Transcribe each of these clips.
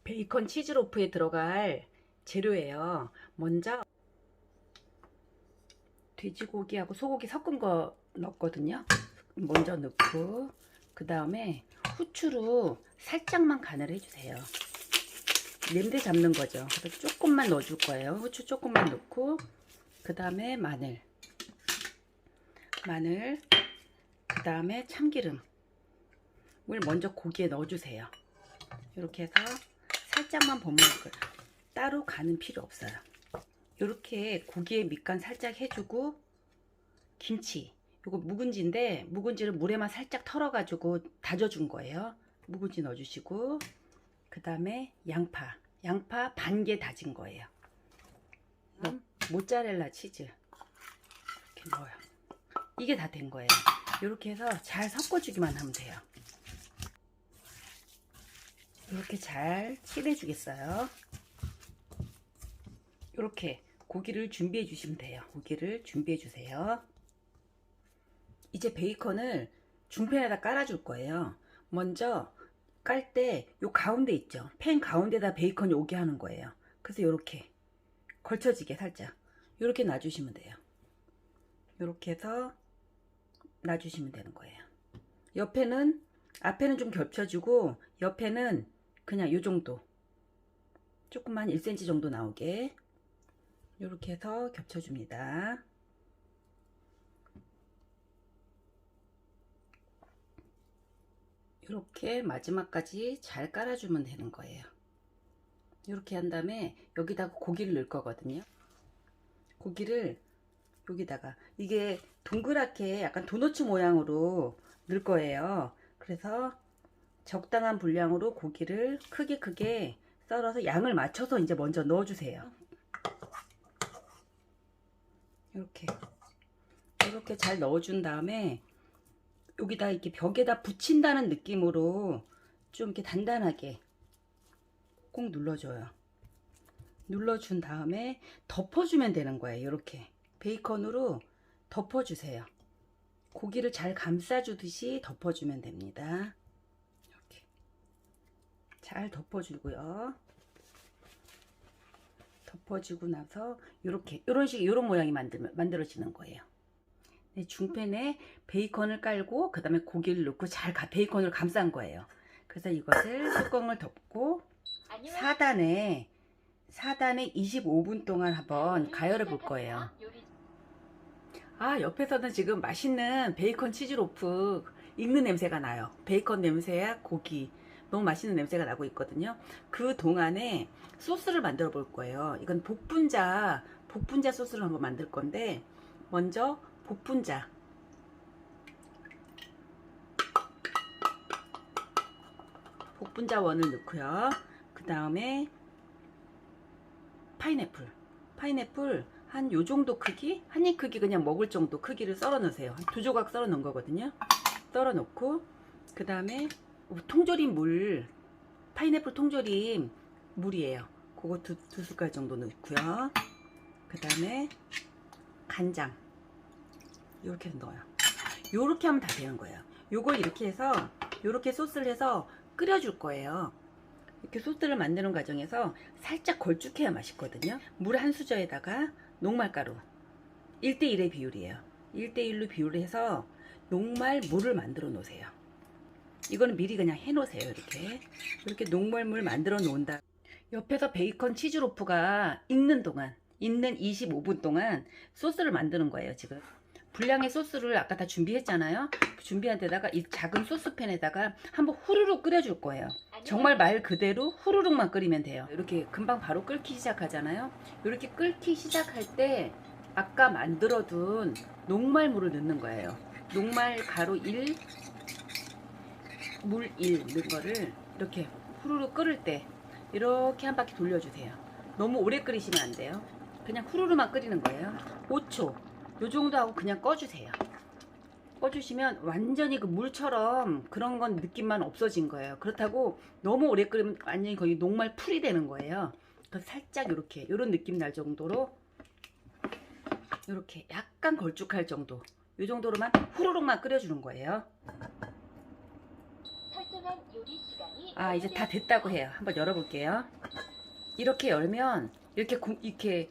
베이컨 치즈로프에 들어갈 재료예요. 먼저 돼지고기하고 소고기 섞은 거 넣었거든요. 먼저 넣고 그 다음에 후추로 살짝만 간을 해주세요. 냄새 잡는 거죠. 그래서 조금만 넣어줄 거예요. 후추 조금만 넣고 그 다음에 마늘, 그 다음에 참기름을 먼저 고기에 넣어주세요. 이렇게 해서 살짝만 버무릴 거예요. 따로 간은 필요 없어요. 이렇게 고기에 밑간 살짝 해주고 김치, 이거 묵은지인데 묵은지를 물에만 살짝 털어가지고 다져준 거예요. 묵은지 넣어주시고 그 다음에 양파 반 개 다진 거예요. 모짜렐라 치즈 이렇게 넣어요. 이게 다 된 거예요. 이렇게 해서 잘 섞어주기만 하면 돼요. 이렇게 잘 칠해 주겠어요. 이렇게 고기를 준비해 주시면 돼요. 고기를 준비해 주세요. 이제 베이컨을 중팬에다 깔아 줄 거예요. 먼저 깔 때 요 가운데 있죠, 팬 가운데다 베이컨이 오게 하는 거예요. 그래서 이렇게 걸쳐지게 살짝 이렇게 놔주시면 돼요. 이렇게 해서 놔주시면 되는 거예요. 옆에는, 앞에는 좀 겹쳐주고 옆에는 그냥 요 정도, 조금만 1cm 정도 나오게 이렇게 해서 겹쳐줍니다. 이렇게 마지막까지 잘 깔아주면 되는 거예요. 이렇게 한 다음에 여기다가 고기를 넣을 거거든요. 고기를 여기다가, 이게 동그랗게 약간 도너츠 모양으로 넣을 거예요. 그래서 적당한 분량으로 고기를 크게 썰어서 양을 맞춰서 이제 먼저 넣어주세요. 이렇게 잘 넣어준 다음에 여기다 이렇게 벽에다 붙인다는 느낌으로 좀 이렇게 단단하게 꼭 눌러줘요. 눌러준 다음에 덮어주면 되는 거예요. 이렇게 베이컨으로 덮어주세요. 고기를 잘 감싸주듯이 덮어주면 됩니다. 이렇게 잘 덮어주고요. 덮어주고 나서 이렇게 이런 식, 이런 모양이 만들어지는 거예요. 네, 중팬에 베이컨을 깔고 그 다음에 고기를 넣고 잘 베이컨을 감싼 거예요. 그래서 이것을 뚜껑을 덮고 4단에 25분 동안 한번 가열해 볼 거예요. 아, 옆에서는 지금 맛있는 베이컨 치즈로프 익는 냄새가 나요. 베이컨 냄새야 고기, 너무 맛있는 냄새가 나고 있거든요. 그 동안에 소스를 만들어 볼 거예요. 이건 복분자 소스를 한번 만들 건데, 먼저 복분자 원을 넣고요. 그 다음에 파인애플 한 요 정도 크기, 한 입 크기, 그냥 먹을 정도 크기를 썰어 넣으세요. 한 2조각 썰어 넣은 거거든요. 썰어 넣고 그 다음에 통조림 물, 파인애플 통조림 물이에요. 그거 두 숟갈 정도 넣고요. 그 다음에 간장 이렇게 넣어요. 요렇게 하면 다 되는 거예요. 요걸 이렇게 해서, 요렇게 소스를 해서 끓여줄 거예요. 이렇게 소스를 만드는 과정에서 살짝 걸쭉해야 맛있거든요. 물 한 수저에다가 녹말가루 1대1의 비율이에요. 1대1로 비율을 해서 녹말 물을 만들어 놓으세요. 이거는 미리 그냥 해 놓으세요. 이렇게 녹말물 만들어 놓은다. 옆에서 베이컨 치즈로프가 익는 25분 동안 소스를 만드는 거예요. 지금 분량의 소스를 아까 다 준비했잖아요. 준비한 데다가 이 작은 소스팬에다가 한번 후루룩 끓여줄 거예요. 정말 말 그대로 후루룩만 끓이면 돼요. 이렇게 금방 바로 끓기 시작하잖아요. 이렇게 끓기 시작할 때 아까 만들어둔 녹말물을 넣는 거예요. 녹말 가루 1, 물 1 넣은 거를 이렇게 후루룩 끓을 때 이렇게 한 바퀴 돌려주세요. 너무 오래 끓이시면 안 돼요. 그냥 후루룩만 끓이는 거예요. 5초 요 정도 하고 그냥 꺼주세요. 꺼주시면 완전히 그 물처럼 그런 건 느낌만 없어진 거예요. 그렇다고 너무 오래 끓이면 완전히 거의 녹말 풀이 되는 거예요. 그래서 살짝 이렇게 요런 느낌 날 정도로, 이렇게 약간 걸쭉할 정도, 요 정도로만 후루룩만 끓여주는 거예요. 아, 이제 다 됐다고 해요. 한번 열어볼게요. 이렇게 열면 이렇게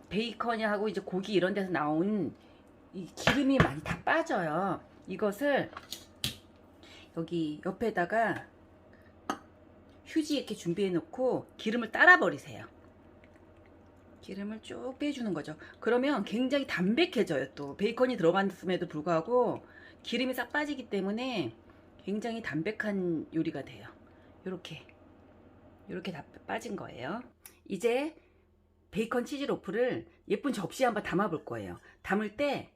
베이컨하고 이제 고기 이런 데서 나온 이 기름이 많이 다 빠져요. 이것을 여기 옆에다가 휴지 이렇게 준비해 놓고 기름을 따라 버리세요. 기름을 쭉 빼주는 거죠. 그러면 굉장히 담백해져요. 또 베이컨이 들어갔음에도 불구하고 기름이 싹 빠지기 때문에 굉장히 담백한 요리가 돼요. 요렇게 다 빠진 거예요. 이제 베이컨 치즈 로프를 예쁜 접시에 한번 담아 볼 거예요. 담을 때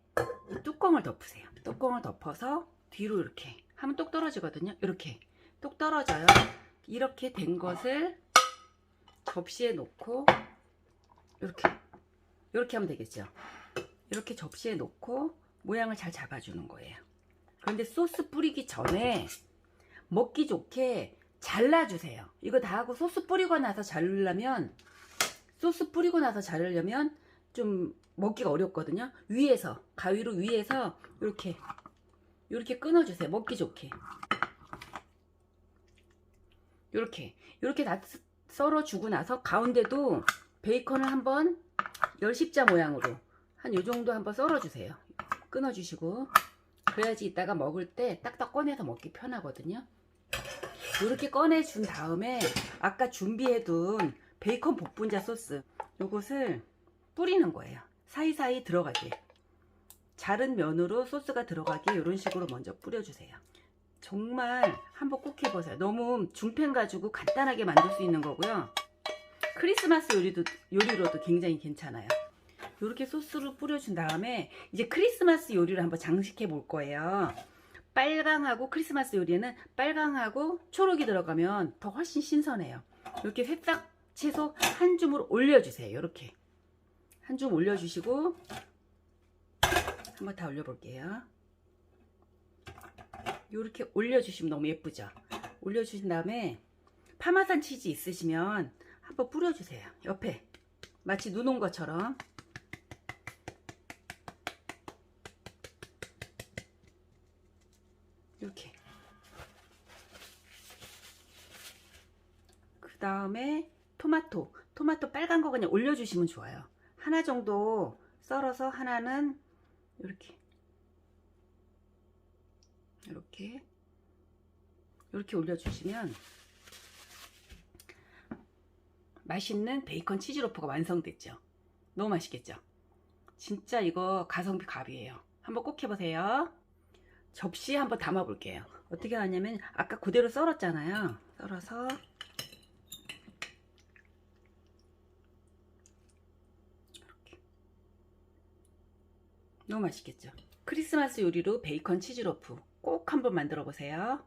뚜껑을 덮으세요. 뚜껑을 덮어서 뒤로 이렇게 하면 똑 떨어지거든요. 이렇게 똑 떨어져요. 이렇게 된 것을 접시에 놓고 이렇게 하면 되겠죠. 이렇게 접시에 놓고 모양을 잘 잡아주는 거예요. 그런데 소스 뿌리기 전에 먹기 좋게 잘라주세요. 이거 다 하고 소스 뿌리고 나서 자르려면 좀 먹기가 어렵거든요. 위에서 가위로 위에서 이렇게 끊어주세요. 먹기 좋게 이렇게 다 썰어주고 나서 가운데도 베이컨을 한번 열십자 모양으로 한 요정도 한번 썰어주세요. 끊어주시고 그래야지 이따가 먹을 때 딱딱 꺼내서 먹기 편하거든요. 이렇게 꺼내준 다음에 아까 준비해둔 베이컨 복분자 소스 요것을 뿌리는 거예요. 사이사이 들어가게 자른 면으로 소스가 들어가게 이런 식으로 먼저 뿌려주세요. 정말 한번 꼭 해보세요. 너무 중팬 가지고 간단하게 만들 수 있는 거고요. 크리스마스 요리로도 굉장히 괜찮아요. 이렇게 소스를 뿌려준 다음에 이제 크리스마스 요리를 한번 장식해 볼 거예요. 빨강하고 크리스마스 요리에는 빨강하고 초록이 들어가면 더 훨씬 신선해요. 이렇게 새싹 채소 한 줌을 올려주세요. 이렇게 한 줌 올려주시고 한번 다 올려볼게요. 이렇게 올려주시면 너무 예쁘죠. 올려주신 다음에 파마산 치즈 있으시면 한번 뿌려주세요. 옆에 마치 눈 온 것처럼 이렇게. 그 다음에 토마토 빨간 거 그냥 올려주시면 좋아요. 하나 정도 썰어서 하나는 이렇게 올려주시면 맛있는 베이컨 치즈 로프가 완성됐죠. 너무 맛있겠죠. 진짜 이거 가성비 갑이에요. 한번 꼭 해보세요. 접시에 한번 담아 볼게요. 어떻게 하냐면 아까 그대로 썰었잖아요. 썰어서 이렇게. 너무 맛있겠죠. 크리스마스 요리로 베이컨 치즈 로프 꼭 한번 만들어 보세요.